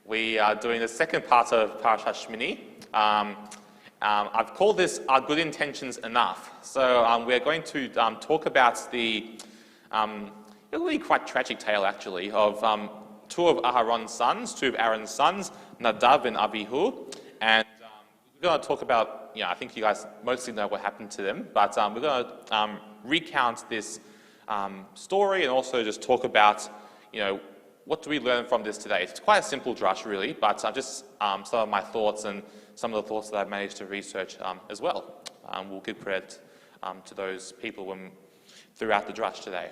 We are doing the second part of parashah Shmini. I've called this "Are Good Intentions Enough?" So we're going to talk about the really quite tragic tale, actually, of two of Aaron's sons, Nadav and Avihu, and we're going to talk about. I think you guys mostly know what happened to them, but we're going to recount this story and also just talk about, what do we learn from this today? It's quite a simple drash, really, but just some of my thoughts and some of the thoughts that I've managed to research as well. We'll give credit to those people throughout the drash today.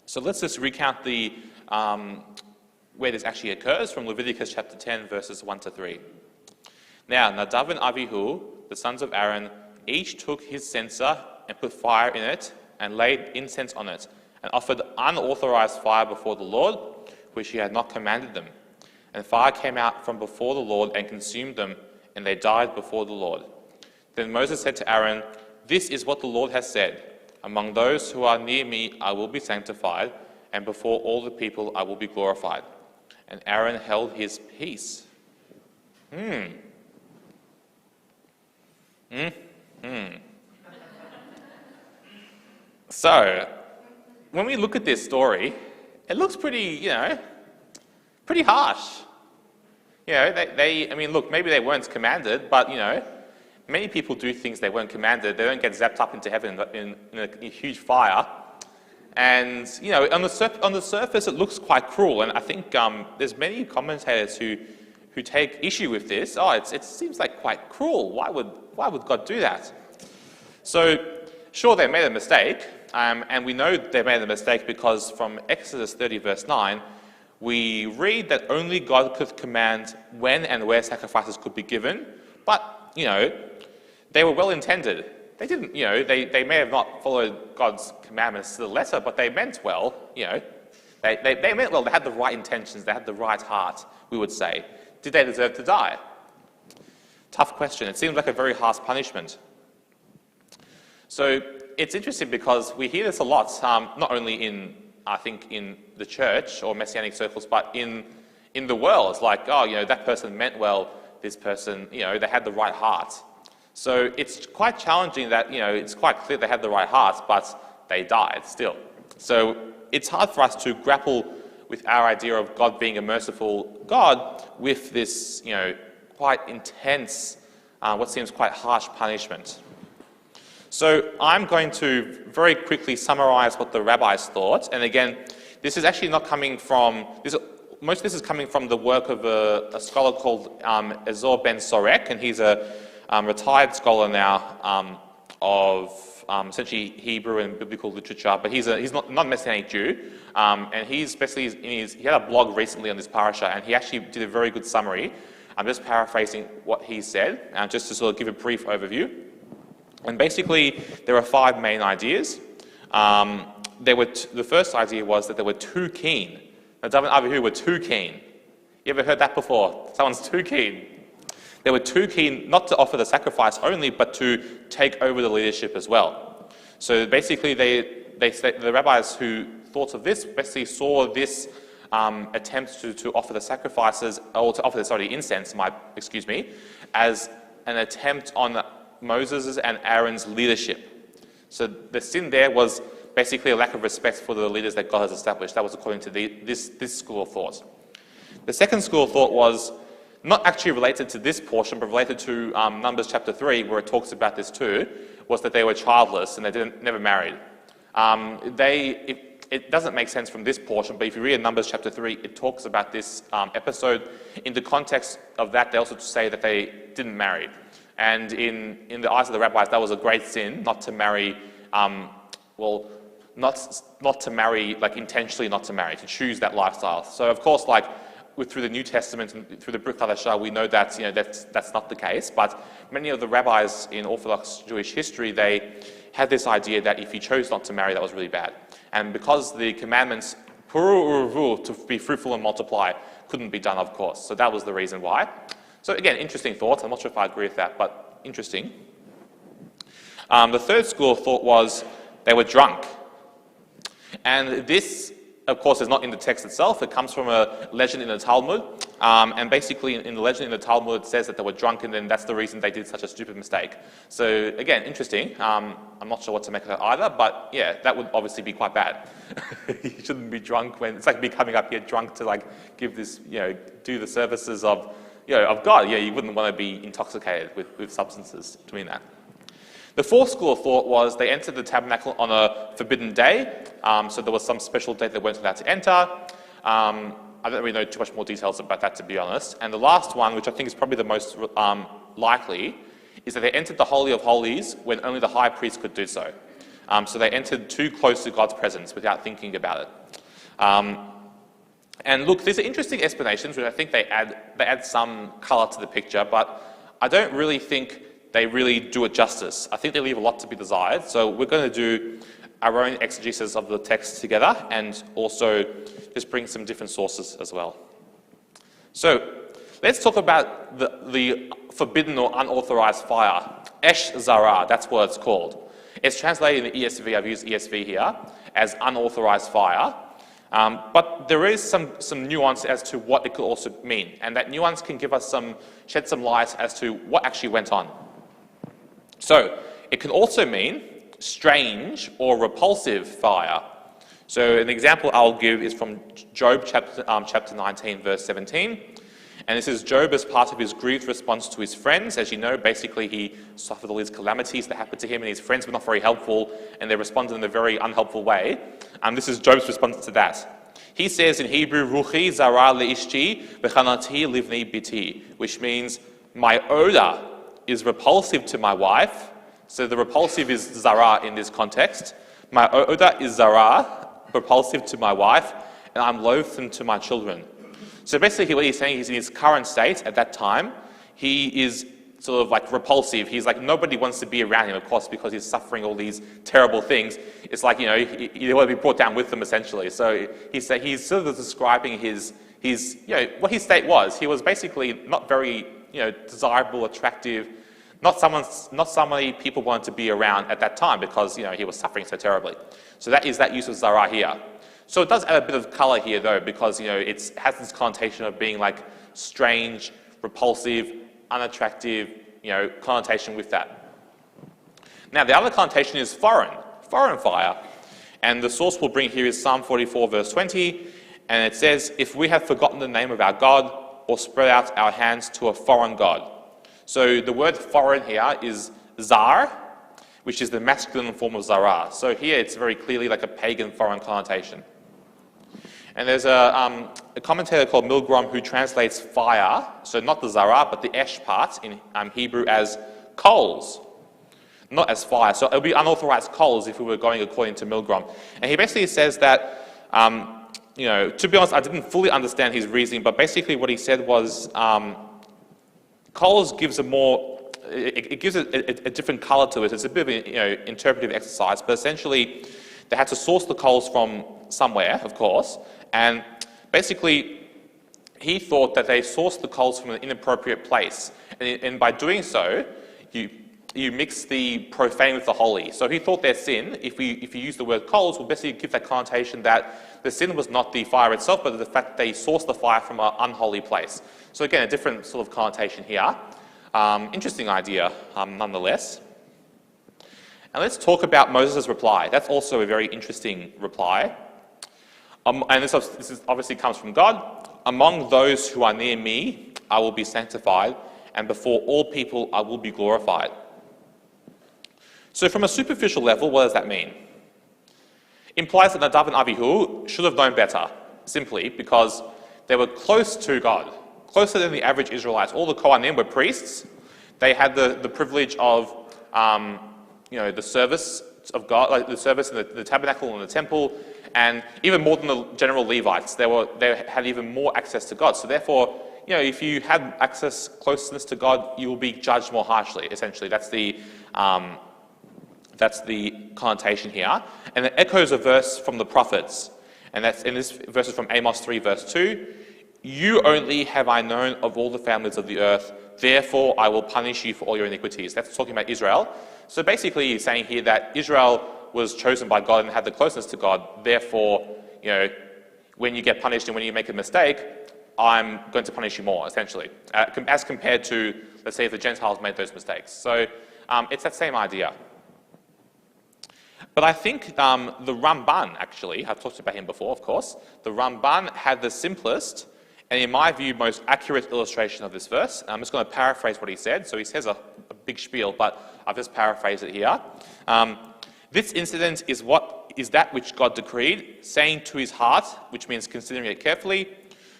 So let's just recount the where this actually occurs from Leviticus chapter 10, verses 1 to 3. Now, Nadav and Avihu, the sons of Aaron, each took his censer and put fire in it and laid incense on it and offered unauthorized fire before the Lord, which he had not commanded them. And fire came out from before the Lord and consumed them, and they died before the Lord. Then Moses said to Aaron, "This is what the Lord has said. Among those who are near me I will be sanctified, and before all the people I will be glorified." And Aaron held his peace. So, when we look at this story, it looks pretty harsh. Look, maybe they weren't commanded, but, many people do things they weren't commanded. They don't get zapped up into heaven in a huge fire. And, on the surface, it looks quite cruel. And I think there's many commentators who take issue with this. It seems like quite cruel. Why would God do that? So, sure, they made a mistake. And we know they made a mistake because from Exodus 30, verse 9, we read that only God could command when and where sacrifices could be given. But, they were well intended. They didn't, they may have not followed God's commandments to the letter, but they meant well, They meant well. They had the right intentions. They had the right heart, we would say. Did they deserve to die? Tough question. It seems like a very harsh punishment. So it's interesting because we hear this a lot, not only in the church or Messianic circles, but in the world. It's like, that person meant well. This person, they had the right heart. So it's quite challenging that, it's quite clear they had the right heart, but they died still. So it's hard for us to grapple with our idea of God being a merciful God with this, quite intense, what seems quite harsh punishment. So I'm going to very quickly summarize what the rabbis thought. And again, this is actually not coming from, most of this is coming from the work of a scholar called Ezor Ben Sorek, and he's a retired scholar now of essentially Hebrew and biblical literature, but he's not a Messianic Jew, and he's basically he had a blog recently on this parashah, and he actually did a very good summary. I'm just paraphrasing what he said, just to sort of give a brief overview. And basically, there are 5 main ideas. The first idea was that they were too keen. Nadav and Avihu were too keen. You ever heard that before? Someone's too keen. They were too keen not to offer the sacrifice only, but to take over the leadership as well. So basically, the rabbis who thought of this basically saw this attempt to offer the sacrifices, or to offer the incense, as an attempt on Moses' and Aaron's leadership. So the sin there was basically a lack of respect for the leaders that God has established. That was according to this school of thought. The second school of thought was not actually related to this portion, but related to Numbers chapter 3, where it talks about this too, was that they were childless and they never married. It doesn't make sense from this portion, but if you read in Numbers chapter 3, it talks about this episode. In the context of that, they also say that they didn't marry. And in the eyes of the rabbis, that was a great sin, not to marry, not to marry, intentionally not to marry, to choose that lifestyle. So of course, through the New Testament and through the Brit Hadashah, we know that that's not the case. But many of the rabbis in Orthodox Jewish history, they had this idea that if you chose not to marry, that was really bad. And because the commandments to be fruitful and multiply couldn't be done, of course. So that was the reason why. So again, interesting thought. I'm not sure if I agree with that, but interesting. The third school of thought was they were drunk. And this, of course, is not in the text itself. It comes from a legend in the Talmud. And basically, in the legend in the Talmud, it says that they were drunk, and then that's the reason they did such a stupid mistake. So again, interesting. I'm not sure what to make of that either, but yeah, that would obviously be quite bad. You shouldn't be drunk when it's like me coming up here drunk to like give this, do the services of God. Yeah, you wouldn't want to be intoxicated with substances doing that. The fourth school of thought was they entered the tabernacle on a forbidden day, so there was some special day they weren't allowed to enter. I don't really know too much more details about that, to be honest. And the last one, which I think is probably the most likely, is that they entered the Holy of Holies when only the high priest could do so. So they entered too close to God's presence without thinking about it. And look, these are interesting explanations, which I think they add some colour to the picture, but I don't really think they really do it justice. I think they leave a lot to be desired. So we're going to do our own exegesis of the text together and also just bring some different sources as well. So let's talk about the forbidden or unauthorized fire. Esh Zara, that's what it's called. It's translated in the ESV, I've used ESV here, as unauthorized fire. But there is some nuance as to what it could also mean. And that nuance can shed some light as to what actually went on. So it can also mean strange or repulsive fire. So an example I'll give is from Job chapter 19, verse 17. And this is Job as part of his grieved response to his friends. As you know, basically he suffered all these calamities that happened to him and his friends were not very helpful and they responded in a very unhelpful way. This is Job's response to that. He says in Hebrew, Ruchi zara leishti v'chanati livni biti, which means my odor is repulsive to my wife. So the repulsive is zara in this context. My odor is zara, repulsive to my wife, and I'm loathsome to my children. So basically what he's saying is in his current state at that time, he is sort of like repulsive. He's like, nobody wants to be around him, of course, because he's suffering all these terrible things. It's like, you want to be brought down with them, essentially. So he's sort of describing his what his state was. He was basically not very, desirable, attractive, not somebody people wanted to be around at that time because, he was suffering so terribly. So that is that use of zara here. So it does add a bit of colour here, though, because, it has this connotation of being like strange, repulsive, unattractive, connotation with that. Now, the other connotation is foreign fire. And the source we'll bring here is Psalm 44, verse 20. And it says, if we have forgotten the name of our God or spread out our hands to a foreign God. So the word foreign here is zar, which is the masculine form of zara. So here it's very clearly like a pagan foreign connotation. And there's a commentator called Milgram who translates fire, so not the zara, but the esh part in Hebrew as coals, not as fire. So it would be unauthorized coals if we were going according to Milgram. And he basically says that, to be honest, I didn't fully understand his reasoning, but basically what he said was coals gives it gives a different color to it. It's a bit of an interpretive exercise, but essentially they had to source the coals from somewhere, of course, and basically he thought that they sourced the coals from an inappropriate place, and by doing so, you mix the profane with the holy. So he thought their sin, if you use the word coals, will basically give that connotation that the sin was not the fire itself, but the fact that they sourced the fire from an unholy place. So again, a different sort of connotation here. Interesting idea, nonetheless. And let's talk about Moses' reply. That's also a very interesting reply. And this obviously comes from God. Among those who are near me, I will be sanctified, and before all people, I will be glorified. So from a superficial level, what does that mean? Implies that Nadav and Avihu should have known better, simply because they were close to God, closer than the average Israelites. All the Kohanim were priests. They had the privilege of, the service of God, like the service in the tabernacle and the temple, and even more than the general Levites, they had even more access to God. So therefore, if you had closeness to God, you will be judged more harshly. Essentially, that's the connotation here, and it echoes a verse from the prophets, and this verse is from Amos 3, verse 2. You only have I known of all the families of the earth, therefore I will punish you for all your iniquities. That's talking about Israel. So basically he's saying here that Israel was chosen by God and had the closeness to God, therefore, when you get punished and when you make a mistake, I'm going to punish you more, essentially, as compared to, let's say, if the Gentiles made those mistakes. So it's that same idea. But I think the Ramban, actually, I've talked about him before, of course, the Ramban had the simplest and, in my view, most accurate illustration of this verse. I'm just going to paraphrase what he said. So he says a big spiel, but I've just paraphrased it here. This incident is that which God decreed, saying to his heart, which means considering it carefully,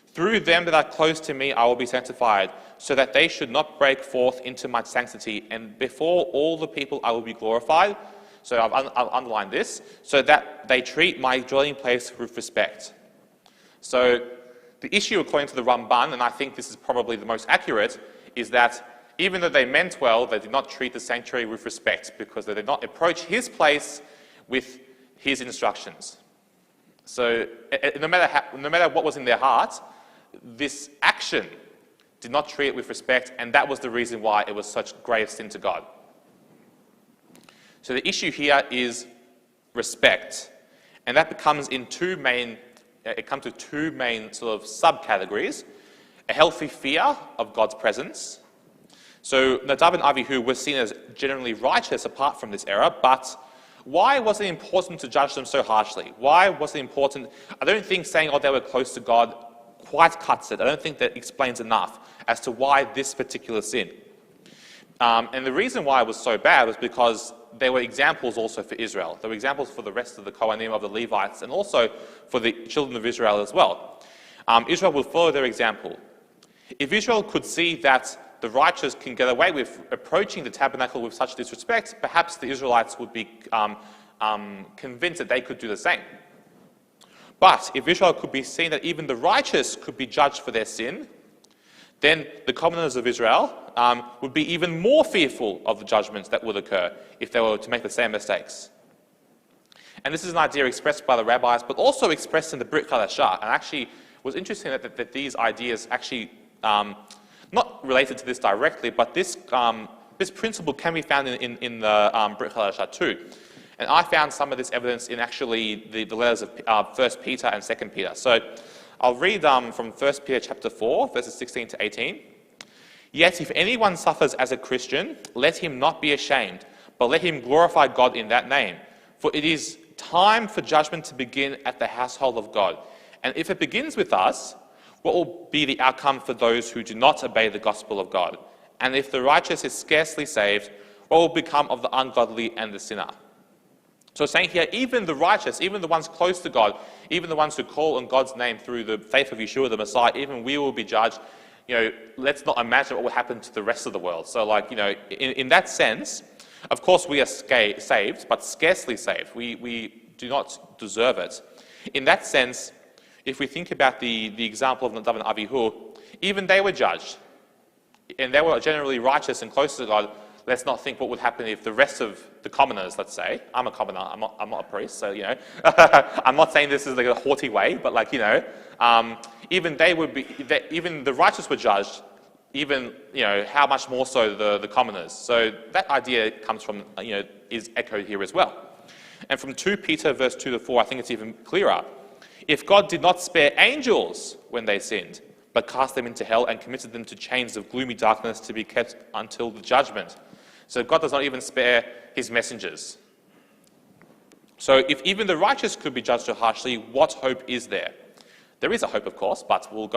through them that are close to me I will be sanctified, so that they should not break forth into my sanctity, and before all the people I will be glorified. So I've underlined this, so that they treat my dwelling place with respect. So the issue, according to the Ramban, and I think this is probably the most accurate, is that even though they meant well, they did not treat the sanctuary with respect, because they did not approach his place with his instructions. So no matter what was in their heart, this action did not treat it with respect, and that was the reason why it was such grave sin to God. So the issue here is respect, and that comes to two main sort of subcategories: a healthy fear of God's presence. So Nadav and Avihu were seen as generally righteous apart from this error, but why was it important to judge them so harshly? Why was it important? I don't think saying, they were close to God quite cuts it. I don't think that explains enough as to why this particular sin. And the reason why it was so bad was because there were examples also for Israel. There were examples for the rest of the Kohanim, of the Levites, and also for the children of Israel as well. Israel would follow their example. If Israel could see that the righteous can get away with approaching the tabernacle with such disrespect, perhaps the Israelites would be convinced that they could do the same. But if Israel could be seen that even the righteous could be judged for their sin, then the commoners of Israel would be even more fearful of the judgments that would occur if they were to make the same mistakes. And this is an idea expressed by the rabbis, but also expressed in the Brit Hadashah. And actually, it was interesting that these ideas actually, not related to this directly, but this principle can be found in the Brit Hadashah too. And I found some of this evidence in actually the letters of 1 Peter and 2 Peter. So I'll read from 1 Peter chapter 4, verses 16 to 18. Yet if anyone suffers as a Christian, let him not be ashamed, but let him glorify God in that name. For it is time for judgment to begin at the household of God. And if it begins with us, what will be the outcome for those who do not obey the gospel of God? And if the righteous is scarcely saved, what will become of the ungodly and the sinner? So saying here, even the righteous, even the ones close to God, even the ones who call on God's name through the faith of Yeshua the Messiah, even we will be judged. Let's not imagine what will happen to the rest of the world. So in that sense, of course we are saved, but scarcely saved. We do not deserve it. In that sense, if we think about the example of Nadav and Avihu, even they were judged. And they were generally righteous and close to God. Let's not think what would happen if the rest of the commoners, let's say, I'm a commoner, I'm not a priest, so, I'm not saying this is like a haughty way, but even they would be, even the righteous were judged, even, how much more so the commoners. So that idea comes from, is echoed here as well. And from 2 Peter verse 2 to 4, I think it's even clearer. If God did not spare angels when they sinned, but cast them into hell and committed them to chains of gloomy darkness to be kept until the judgment. So God does not even spare his messengers. So if even the righteous could be judged so harshly, what hope is there? There is a hope, of course, but we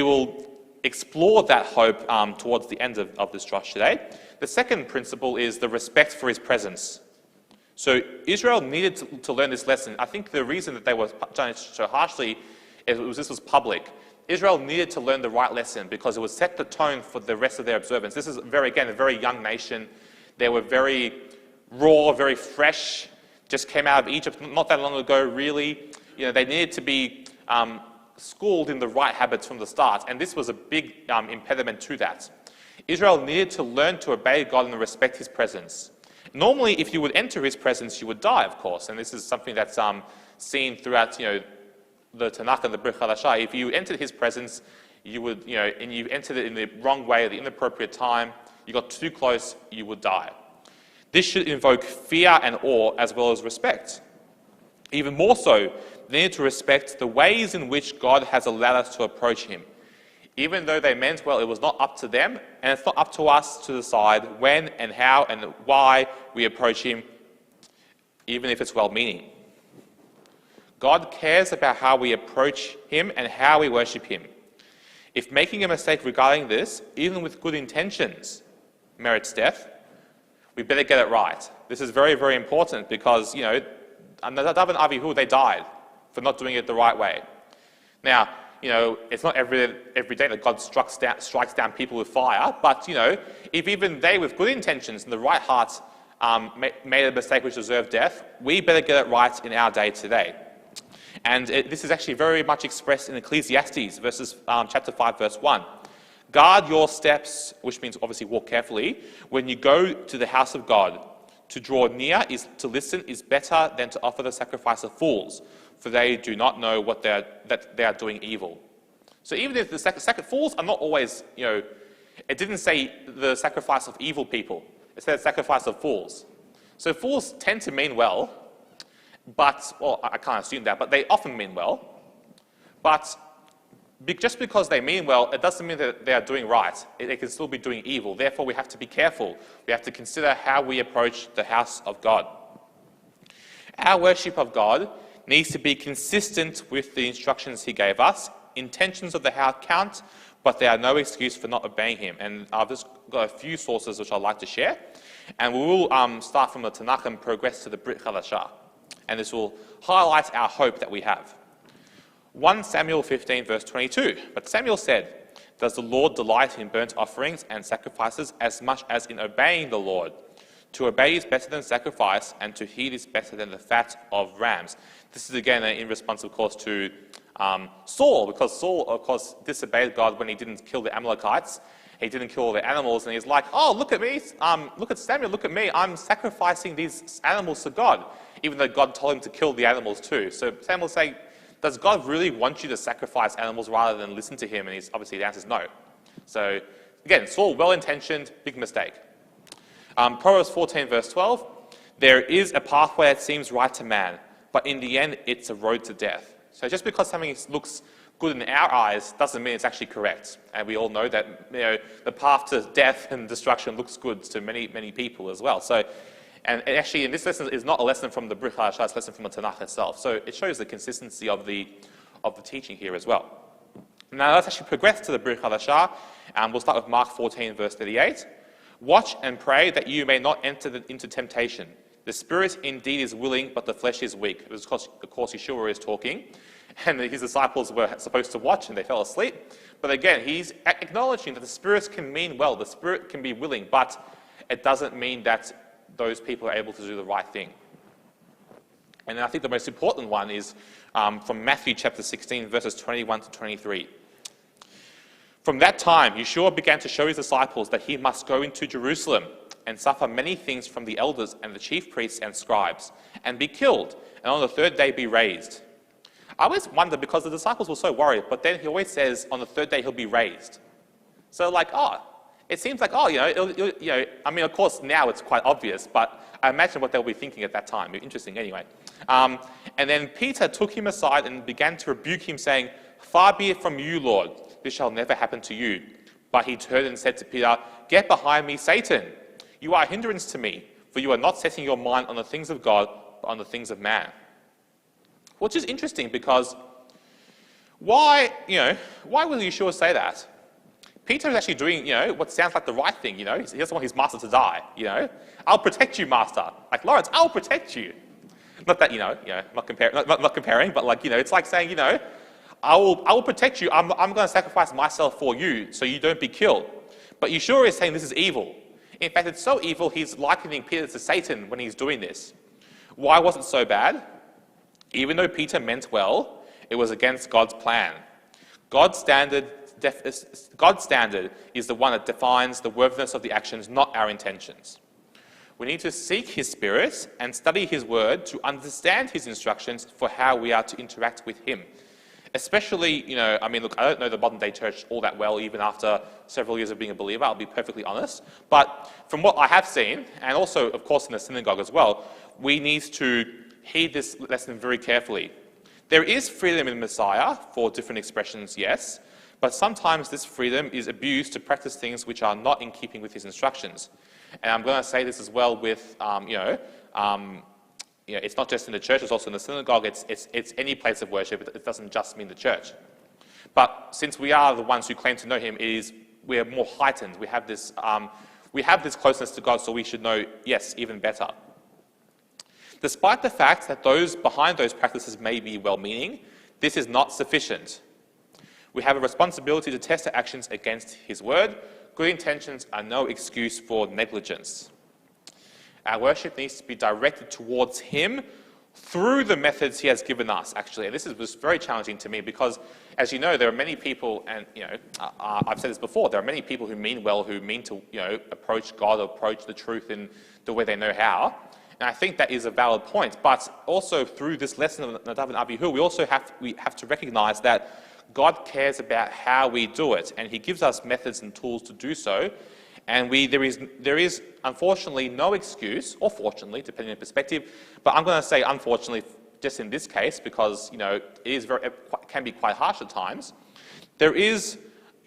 will explore that hope towards the end of this drash today. The second principle is the respect for his presence. So Israel needed to learn this lesson. I think the reason that they were judged so harshly is this was public. Israel needed to learn the right lesson because it would set the tone for the rest of their observance. This is, a very young nation. They were very raw, very fresh, just came out of Egypt not that long ago, really. They needed to be schooled in the right habits from the start, and this was a big impediment to that. Israel needed to learn to obey God and respect his presence. Normally, if you would enter his presence, you would die, of course, and this is something that's seen throughout, the Tanakh and the Brit Hadashah. If you entered his presence, you would, and you entered it in the wrong way at the inappropriate time, you got too close, you would die. This should invoke fear and awe as well as respect. Even more so, they need to respect the ways in which God has allowed us to approach him. Even though they meant well, it was not up to them, and it's not up to us to decide when and how and why we approach him, even if it's well-meaning. God cares about how we approach him and how we worship him. If making a mistake regarding this, even with good intentions, merits death, we better get it right. This is very, very important because, Nadav and Avihu, they died for not doing it the right way. Now, it's not every day that God strikes down people with fire, but, if even they with good intentions and the right heart made a mistake which deserved death, we better get it right in our day today. And this is actually very much expressed in Ecclesiastes, chapter 5, verse 1. Guard your steps, which means obviously walk carefully, when you go to the house of God. To draw near to listen is better than to offer the sacrifice of fools, for they do not know that they are doing evil. So even if the fools are not always, it didn't say the sacrifice of evil people. It said sacrifice of fools. So fools tend to mean well, I can't assume that, but they often mean well. But just because they mean well, it doesn't mean that they are doing right. They can still be doing evil. Therefore, we have to be careful. We have to consider how we approach the house of God. Our worship of God needs to be consistent with the instructions he gave us. Intentions of the house count, but they are no excuse for not obeying him. And I've just got a few sources which I'd like to share. And we will start from the Tanakh and progress to the Brit Chadashah. And this will highlight our hope that we have. 1 Samuel 15, verse 22. But Samuel said, "Does the Lord delight in burnt offerings and sacrifices as much as in obeying the Lord? To obey is better than sacrifice, and to heed is better than the fat of rams." This is again in response, of course, to Saul, because Saul, of course, disobeyed God when he didn't kill the Amalekites. He didn't kill all the animals, and he's like, "Oh, look at me, look at Samuel, look at me, I'm sacrificing these animals to God," even though God told him to kill the animals too. So Samuel's saying, does God really want you to sacrifice animals rather than listen to him? And obviously the answer is no. So again, Saul, well-intentioned, big mistake. Proverbs 14, verse 12, "There is a pathway that seems right to man, but in the end it's a road to death." So just because something looks good in our eyes doesn't mean it's actually correct. And we all know that the path to death and destruction looks good to many, many people as well. So, and actually, in this lesson is not a lesson from the Brit Hadashah, it's a lesson from the Tanakh itself. So it shows the consistency of the teaching here as well. Now let's actually progress to the Brit Hadashah, and we'll start with Mark 14, verse 38. "Watch and pray that you may not enter into temptation. The spirit indeed is willing, but the flesh is weak." Of course, Yeshua is talking, and his disciples were supposed to watch, and they fell asleep. But again, he's acknowledging that the spirit can mean well, the spirit can be willing, but it doesn't mean that those people are able to do the right thing. And I think the most important one is from Matthew chapter 16, verses 21 to 23. "From that time, Yeshua began to show his disciples that he must go into Jerusalem and suffer many things from the elders and the chief priests and scribes, and be killed, and on the third day be raised." I always wonder, because the disciples were so worried, but then he always says on the third day he'll be raised. So it seems like, I mean, of course, now it's quite obvious, but I imagine what they'll be thinking at that time. Interesting, anyway. And then Peter took him aside and began to rebuke him, saying, "Far be it from you, Lord, this shall never happen to you." But he turned and said to Peter, "Get behind me, Satan. You are a hindrance to me, for you are not setting your mind on the things of God, but on the things of man." Which is interesting, because why would Yeshua say that? Peter is actually doing, what sounds like the right thing, He doesn't want his master to die, "I'll protect you, master." Like, Lawrence, I'll protect you. Not that, not comparing, but it's like saying, I will protect you. I'm going to sacrifice myself for you so you don't be killed. But Yeshua is saying this is evil. In fact, it's so evil, he's likening Peter to Satan when he's doing this. Why was it so bad? Even though Peter meant well, it was against God's plan. God's standard is the one that defines the worthiness of the actions, not our intentions. We need to seek his spirit and study his word to understand his instructions for how we are to interact with him. Especially, I don't know the modern day church all that well, even after several years of being a believer, I'll be perfectly honest. But from what I have seen, and also, of course, in the synagogue as well, we need to heed this lesson very carefully. There is freedom in the Messiah for different expressions, yes, but sometimes this freedom is abused to practice things which are not in keeping with his instructions. And I'm going to say this as well with, it's not just in the church, it's also in the synagogue, it's any place of worship, it doesn't just mean the church. But since we are the ones who claim to know him, we are more heightened. We have this closeness to God, so we should know, yes, even better. Despite the fact that those behind those practices may be well-meaning, this is not sufficient. We have a responsibility to test our actions against his word. Good intentions are no excuse for negligence. Our worship needs to be directed towards him through the methods he has given us, actually. And this was very challenging to me because, as you know, there are many people, and I've said this before, there are many people who mean well, who mean to approach God or approach the truth in the way they know how. And I think that is a valid point. But also through this lesson of Nadav and Abihu, we have to recognize that God cares about how we do it, and he gives us methods and tools to do so. And there is unfortunately no excuse, or fortunately, depending on perspective, but I'm going to say unfortunately just in this case because it can be quite harsh at times. There is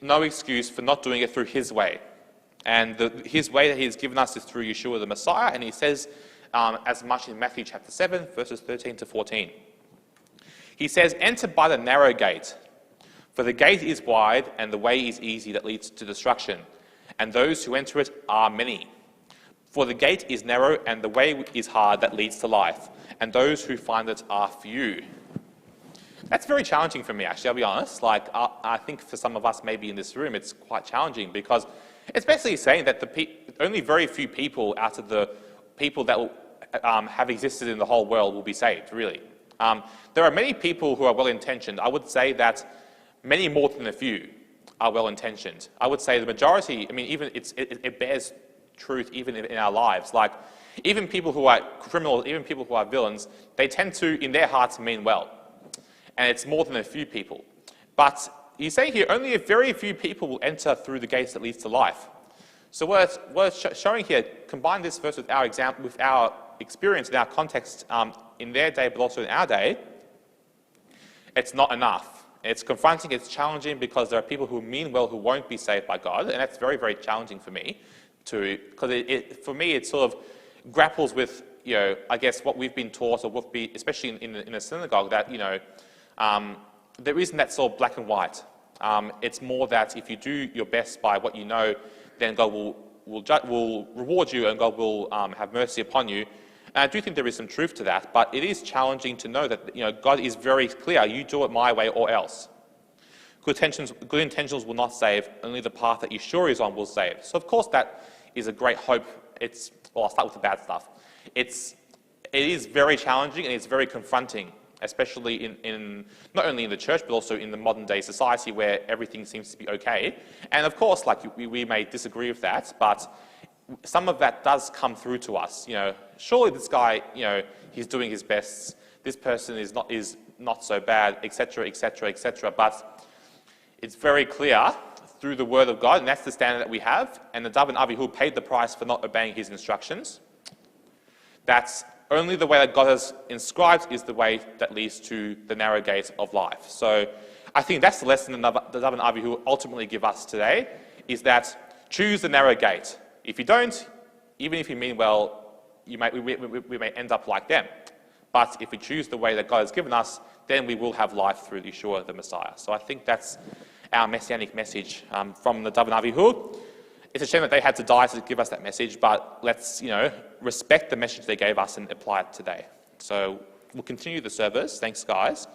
no excuse for not doing it through his way. And his way that he has given us is through Yeshua the Messiah, and he says as much in Matthew chapter 7, verses 13 to 14. He says, "Enter by the narrow gate, for the gate is wide and the way is easy that leads to destruction, and those who enter it are many. For the gate is narrow and the way is hard that leads to life, and those who find it are few." That's very challenging for me, actually, I'll be honest. I think for some of us maybe in this room, it's quite challenging because it's basically saying that only very few people out of the people that will, have existed in the whole world will be saved, really. There are many people who are well-intentioned. I would say that many more than a few are well-intentioned. I would say the majority, even it bears truth even in our lives. Even people who are criminals, even people who are villains, they tend to, in their hearts, mean well. And it's more than a few people. But you say here, only a very few people will enter through the gates that leads to life. So what it's showing here, combine this verse with our example, with our experience in our context in their day, but also in our day, it's not enough. It's confronting, it's challenging because there are people who mean well who won't be saved by God, and that's very, very challenging for me, because for me it sort of grapples with, I guess what we've been taught, or especially in a synagogue, that there isn't that sort of black and white. It's more that if you do your best by what you know, then God will reward you and God will have mercy upon you. And I do think there is some truth to that, but it is challenging to know that God is very clear. You do it my way or else. Good intentions will not save. Only the path that Yeshua is on will save. So of course that is a great hope. I'll start with the bad stuff. It is very challenging and it's very confronting, especially in not only in the church but also in the modern day society where everything seems to be okay. And of course, we may disagree with that, but some of that does come through to us. Surely this guy, he's doing his best. This person is not so bad, etc., etc., etc. But it's very clear through the word of God, and that's the standard that we have. And Nadav and Abihu paid the price for not obeying his instructions. That's only the way that God has inscribed is the way that leads to the narrow gate of life. So I think that's the lesson that Nadav and Abihu ultimately give us today, is that choose the narrow gate. If you don't, even if you mean well, we may end up like them. But if we choose the way that God has given us, then we will have life through Yeshua the Messiah. So I think that's our messianic message from Nadav and Abihu. It's a shame that they had to die to give us that message, but let's, respect the message they gave us and apply it today. So we'll continue the service. Thanks, guys.